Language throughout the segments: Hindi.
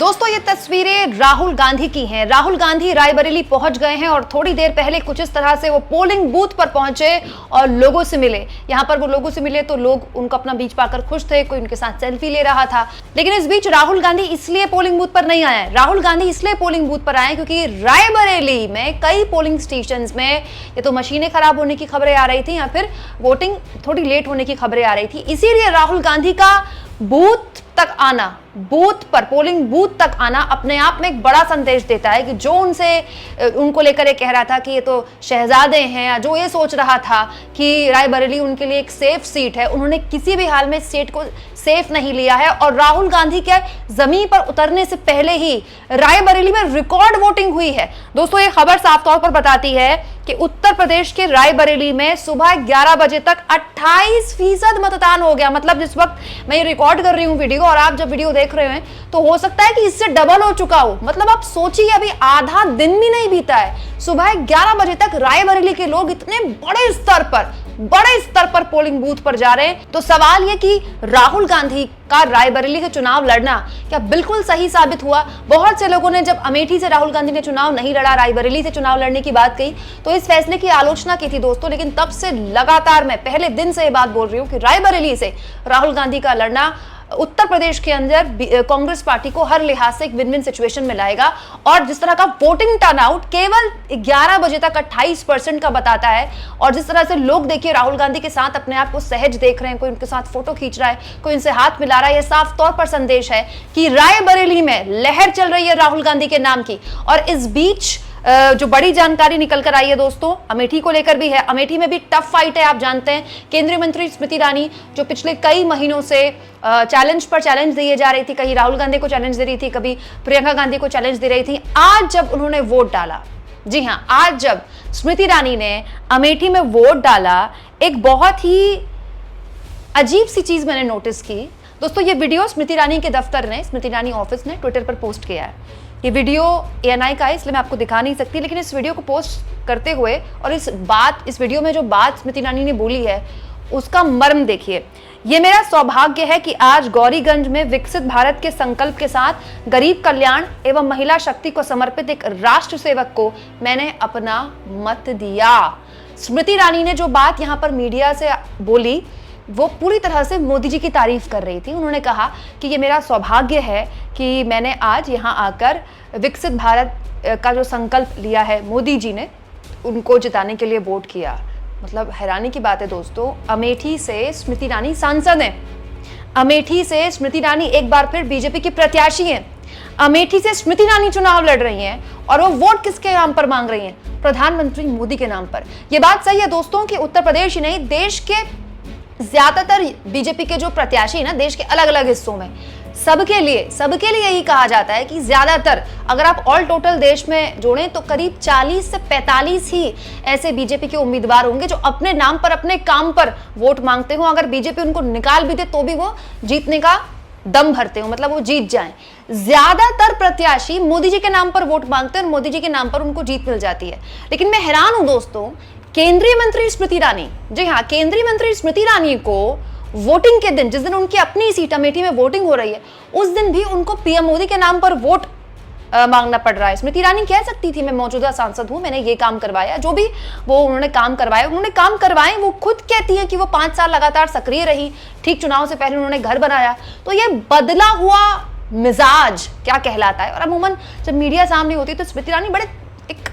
दोस्तों ये तस्वीरें राहुल गांधी की हैं। राहुल गांधी रायबरेली पहुंच गए हैं और थोड़ी देर पहले कुछ इस तरह से वो पोलिंग बूथ पर पहुंचे और लोगों से मिले। यहां पर वो लोगों से मिले तो लोग उनको अपना बीच पाकर खुश थे, कोई उनके साथ सेल्फी ले रहा था। लेकिन इस बीच राहुल गांधी इसलिए पोलिंग बूथ पर नहीं आए। राहुल गांधी इसलिए पोलिंग बूथ पर आए क्योंकि रायबरेली में कई पोलिंग स्टेशन में ये तो मशीनें खराब होने की खबरें आ रही थी या फिर वोटिंग थोड़ी लेट होने की खबरें आ रही थी। इसीलिए राहुल गांधी का बूथ तक आना, बूथ पर पोलिंग बूथ तक आना अपने आप में एक बड़ा संदेश देता है कि जो उनको लेकर ये कह रहा था कि ये तो शहजादे हैं, या जो ये सोच रहा था कि रायबरेली उनके लिए एक सेफ सीट है, उन्होंने किसी भी हाल में इस सीट को सेफ नहीं लिया है। और राहुल गांधी के जमीन पर उतरने से पहले ही रायबरेली में रिकॉर्ड वोटिंग हुई है। दोस्तों ये खबर साफ तौर पर बताती है कि उत्तर प्रदेश के रायबरेली में सुबह 11 बजे तक 28% मतदान हो गया। मतलब जिस वक्त मैं ये रिकॉर्ड कर रही हूँ वीडियो और आप जब वीडियो देख रहे हैं तो हो सकता है कि इससे डबल हो चुका हो। मतलब आप सोचिए अभी आधा दिन भी नहीं बीता है, सुबह 11 बजे तक रायबरेली के लोग इतने बड़े स्तर पर पोलिंग बूथ पर जा रहे हैं। तो सवाल ये कि राहुल गांधी का रायबरेली से चुनाव लड़ना क्या बिल्कुल सही साबित हुआ? बहुत से लोगों ने जब अमेठी से राहुल गांधी ने चुनाव नहीं लड़ा, रायबरेली से चुनाव लड़ने की बात कही तो इस फैसले की आलोचना की थी दोस्तों। लेकिन तब से लगातार मैं पहले दिन से ये बात बोल रही हूं कि रायबरेली से राहुल गांधी का लड़ना उत्तर प्रदेश के अंदर कांग्रेस पार्टी को हर लिहाज से एक विन विन सिचुएशन में लाएगा। और जिस तरह का वोटिंग टर्नआउट केवल 11 बजे तक 28% का बताता है, और जिस तरह से लोग देखिए राहुल गांधी के साथ अपने आप को सहज देख रहे हैं, कोई उनके साथ फोटो खींच रहा है, कोई उनसे हाथ मिला रहा है, यह साफ तौर पर संदेश है कि रायबरेली में लहर चल रही है राहुल गांधी के नाम की। और इस बीच जो बड़ी जानकारी निकल कर आई है दोस्तों अमेठी को लेकर भी है। अमेठी में भी टफ फाइट है। आप जानते हैं केंद्रीय मंत्री स्मृति ईरानी जो पिछले कई महीनों से चैलेंज पर चैलेंज दिए जा रही थी, कहीं राहुल गांधी को चैलेंज दे रही थी, कभी प्रियंका गांधी को चैलेंज दे रही थी, आज जब उन्होंने वोट डाला, जी हां, आज जब स्मृति ईरानी ने अमेठी में वोट डाला, एक बहुत ही अजीब सी चीज मैंने नोटिस की दोस्तों। ये वीडियो स्मृति ईरानी के दफ्तर ने, स्मृति ईरानी ऑफिस ने ट्विटर पर पोस्ट किया है। ये वीडियो ANI का है इसलिए मैं आपको दिखा नहीं सकती, लेकिन इस वीडियो को पोस्ट करते हुए और इस वीडियो में जो बात स्मृति ईरानी ने बोली है उसका मर्म देखिए। ये मेरा सौभाग्य है कि आज गौरीगंज में विकसित भारत के संकल्प के साथ गरीब कल्याण एवं महिला शक्ति को समर्पित एक राष्ट्र सेवक को मैंने अपना मत दिया। स्मृति ईरानी ने जो बात यहाँ पर मीडिया से बोली वो पूरी तरह से मोदी जी की तारीफ कर रही थी। उन्होंने कहा कि ये मेरा सौभाग्य है कि मैंने आज यहाँ आकर विकसित भारत का जो संकल्प लिया है, मोदी जी ने उनको जिताने के लिए वोट किया। मतलब हैरानी की बात है दोस्तों, अमेठी से स्मृति ईरानी सांसद हैं, अमेठी से स्मृति ईरानी एक बार फिर बीजेपी की प्रत्याशी हैं, अमेठी से स्मृति ईरानी चुनाव लड़ रही हैं और वो वोट किसके नाम पर मांग रही हैं? प्रधानमंत्री मोदी के नाम पर। यह बात सही है दोस्तों कि उत्तर प्रदेश ही नहीं, देश के ज्यादातर बीजेपी के जो प्रत्याशी है ना, देश के अलग अलग हिस्सों में, सबके लिए यही कहा जाता है कि ज्यादातर अगर आप ऑल टोटल देश में जोड़ें तो करीब 40 से 45 ही ऐसे बीजेपी के उम्मीदवार होंगे जो अपने नाम पर, अपने काम पर वोट मांगते हो। अगर बीजेपी उनको निकाल भी दे तो भी वो जीतने का दम भरते हो, मतलब वो जीत जाएं। ज्यादातर प्रत्याशी मोदी जी के नाम पर वोट मांगते हैं और मोदी जी के नाम पर उनको जीत मिल जाती है। लेकिन मैं हैरान हूं दोस्तों, केंद्रीय मंत्री स्मृति ईरानी, जी हाँ, केंद्रीय मंत्री स्मृति ईरानी को वोटिंग के दिन, जिस दिन उनकी अपनी सीट अमेठी में वोटिंग हो रही है, उस दिन भी उनको पीएम मोदी के नाम पर वोट मांगना पड़ रहा है। स्मृति ईरानी कह सकती थी मैं मौजूदा सांसद हूं, मैंने ये काम करवाया, जो भी वो उन्होंने काम करवाए। वो खुद कहती है कि वो 5 साल लगातार सक्रिय रही, ठीक चुनाव से पहले उन्होंने घर बनाया। तो ये बदला हुआ मिजाज क्या कहलाता है? और अमूमन जब मीडिया सामने होती है तो स्मृति ईरानी बड़े एक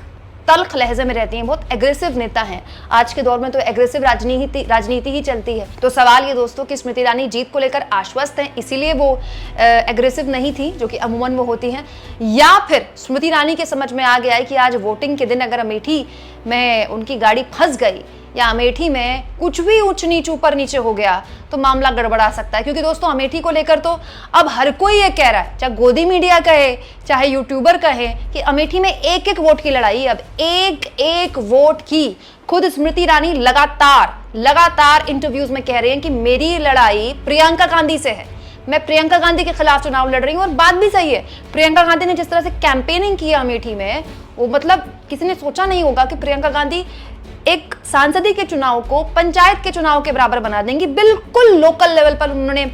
तल्ख लहजे में रहती हैं, बहुत एग्रेसिव नेता हैं। आज के दौर में तो एग्रेसिव राजनीति ही चलती है। तो सवाल ये दोस्तों कि स्मृति ईरानी जीत को लेकर आश्वस्त हैं, इसीलिए वो एग्रेसिव नहीं थी जो कि अमूमन वो होती हैं, या फिर स्मृति ईरानी के समझ में आ गया है कि आज वोटिंग के दिन अगर अमेठी में उनकी गाड़ी फंस गई या अमेठी में कुछ भी ऊंच नीच ऊपर नीचे हो गया तो मामला गड़बड़ा सकता है। क्योंकि दोस्तों अमेठी को लेकर तो अब हर कोई ये कह रहा है, चाहे गोदी मीडिया कहे चाहे यूट्यूबर कहे, कि अमेठी में एक एक वोट की लड़ाई, अब एक एक वोट की। खुद स्मृति ईरानी लगातार इंटरव्यूज में कह रहे हैं कि मेरी लड़ाई प्रियंका गांधी से है, मैं प्रियंका गांधी के खिलाफ चुनाव लड़ रही हूं। और बात भी सही है, प्रियंका गांधी ने जिस तरह से कैंपेनिंग की अमेठी में, वो मतलब किसी ने सोचा नहीं होगा कि प्रियंका गांधी एक सांसदीय के चुनाव को पंचायत के चुनाव के बराबर बना देंगी। बिल्कुल लोकल लेवल पर उन्होंने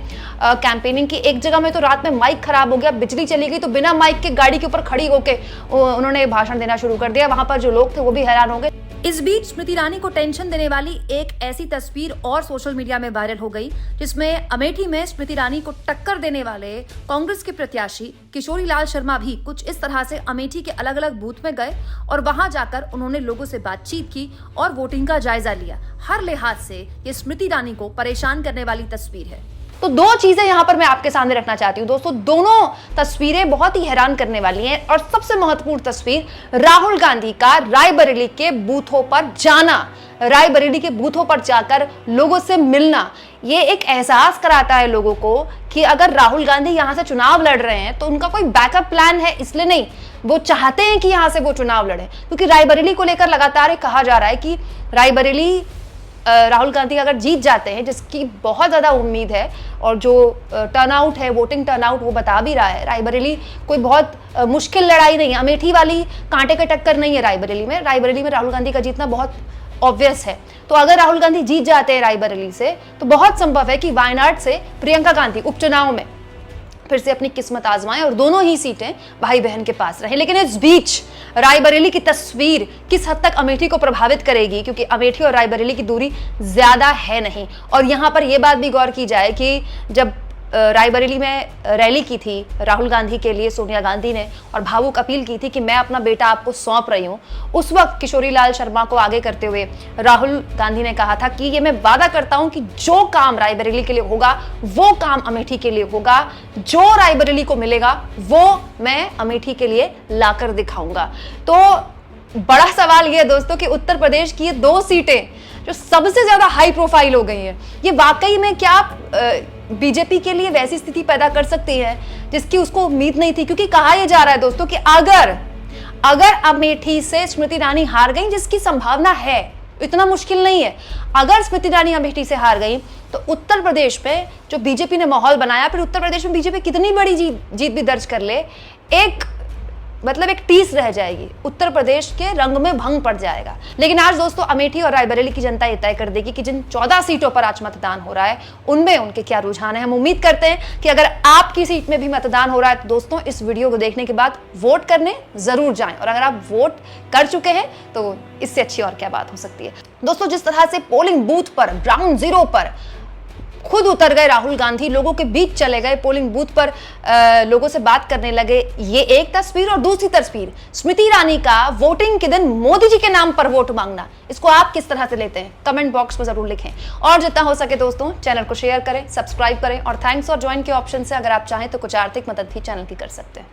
कैंपेनिंग की। एक जगह में तो रात में माइक खराब हो गया, बिजली चली गई, तो बिना माइक के गाड़ी के ऊपर खड़ी होकर उन्होंने भाषण देना शुरू कर दिया। वहां पर जो लोग थे वो भी हैरान हो गए। इस बीच स्मृति ईरानी को टेंशन देने वाली एक ऐसी तस्वीर और सोशल मीडिया में वायरल हो गई, जिसमें अमेठी में स्मृति ईरानी को टक्कर देने वाले कांग्रेस के प्रत्याशी किशोरी लाल शर्मा भी कुछ इस तरह से अमेठी के अलग अलग बूथ में गए और वहां जाकर उन्होंने लोगों से बातचीत की और वोटिंग का जायजा लिया। हर लिहाज से ये स्मृति ईरानी को परेशान करने वाली तस्वीर है। तो दो चीजें यहां पर मैं आपके सामने रखना चाहती हूं दोस्तों। दोनों तस्वीरें बहुत ही हैरान करने वाली हैं और सबसे महत्वपूर्ण तस्वीर राहुल गांधी का रायबरेली के बूथों पर जाना, रायबरेली के बूथों पर जाकर लोगों से मिलना। ये एक एहसास कराता है लोगों को कि अगर राहुल गांधी यहां से चुनाव लड़ रहे हैं तो उनका कोई बैकअप प्लान है, इसलिए नहीं, वो चाहते हैं कि यहां से वो चुनाव लड़े। क्योंकि रायबरेली को लेकर लगातार कहा जा रहा है कि रायबरेली राहुल गांधी अगर जीत जाते हैं, जिसकी बहुत ज्यादा उम्मीद है, और जो टर्नआउट है, वोटिंग टर्नआउट, वो बता भी रहा है, रायबरेली कोई बहुत मुश्किल लड़ाई नहीं है। अमेठी वाली कांटे के टक्कर नहीं है रायबरेली में। रायबरेली में राहुल गांधी का जीतना बहुत ऑब्वियस है। तो अगर राहुल गांधी जीत जाते हैं रायबरेली से, तो बहुत संभव है कि वायनाड से प्रियंका गांधी उपचुनाव में फिर से अपनी किस्मत आजमाएं और दोनों ही सीटें भाई बहन के पास रहें। लेकिन इस बीच रायबरेली की तस्वीर किस हद तक अमेठी को प्रभावित करेगी, क्योंकि अमेठी और रायबरेली की दूरी ज्यादा है नहीं। और यहां पर यह बात भी गौर की जाए कि जब रायबरेली में रैली की थी राहुल गांधी के लिए सोनिया गांधी ने और भावुक अपील की थी कि मैं अपना बेटा आपको सौंप रही हूं, उस वक्त किशोरी लाल शर्मा को आगे करते हुए राहुल गांधी ने कहा था कि ये मैं वादा करता हूं कि जो काम रायबरेली के लिए होगा वो काम अमेठी के लिए होगा, जो रायबरेली को मिलेगा वो मैं अमेठी के लिए लाकर दिखाऊंगा। तो बड़ा सवाल यह है दोस्तों कि उत्तर प्रदेश की ये दो सीटें जो सबसे ज्यादा हाई प्रोफाइल हो गई हैं, ये वाकई में क्या बीजेपी के लिए वैसी स्थिति पैदा कर सकती है जिसकी उसको उम्मीद नहीं थी। क्योंकि कहा यह जा रहा है दोस्तों कि अगर अमेठी से स्मृति ईरानी हार गई, जिसकी संभावना है, इतना मुश्किल नहीं है, अगर स्मृति ईरानी अमेठी से हार गई तो उत्तर प्रदेश में जो बीजेपी ने माहौल बनाया, फिर उत्तर प्रदेश में बीजेपी कितनी बड़ी जीत भी दर्ज कर ले, एक टीस रह जाएगी, उत्तर प्रदेश के रंग में भंग पड़ जाएगा। लेकिन आज दोस्तों अमेठी और रायबरेली की जनता ये तय कर देगी कि जिन 14 सीटों पर आज मतदान हो रहा है उनमें उनके क्या रुझान है। हम उम्मीद करते हैं कि अगर आपकी सीट में भी मतदान हो रहा है तो दोस्तों इस वीडियो को देखने के बाद वोट करने जरूर जाएं। और अगर आप वोट कर चुके हैं तो इससे अच्छी और क्या बात हो सकती है। दोस्तों जिस तरह से पोलिंग बूथ पर, ग्राउंड जीरो पर खुद उतर गए राहुल गांधी, लोगों के बीच चले गए, पोलिंग बूथ पर लोगों से बात करने लगे, ये एक तस्वीर। और दूसरी तस्वीर स्मृति ईरानी का वोटिंग के दिन मोदी जी के नाम पर वोट मांगना, इसको आप किस तरह से लेते हैं कमेंट बॉक्स में जरूर लिखें। और जितना हो सके दोस्तों चैनल को शेयर करें, सब्सक्राइब करें और थैंक्स और ज्वाइन के ऑप्शन से अगर आप चाहें तो कुछ आर्थिक मदद भी चैनल की कर सकते हैं।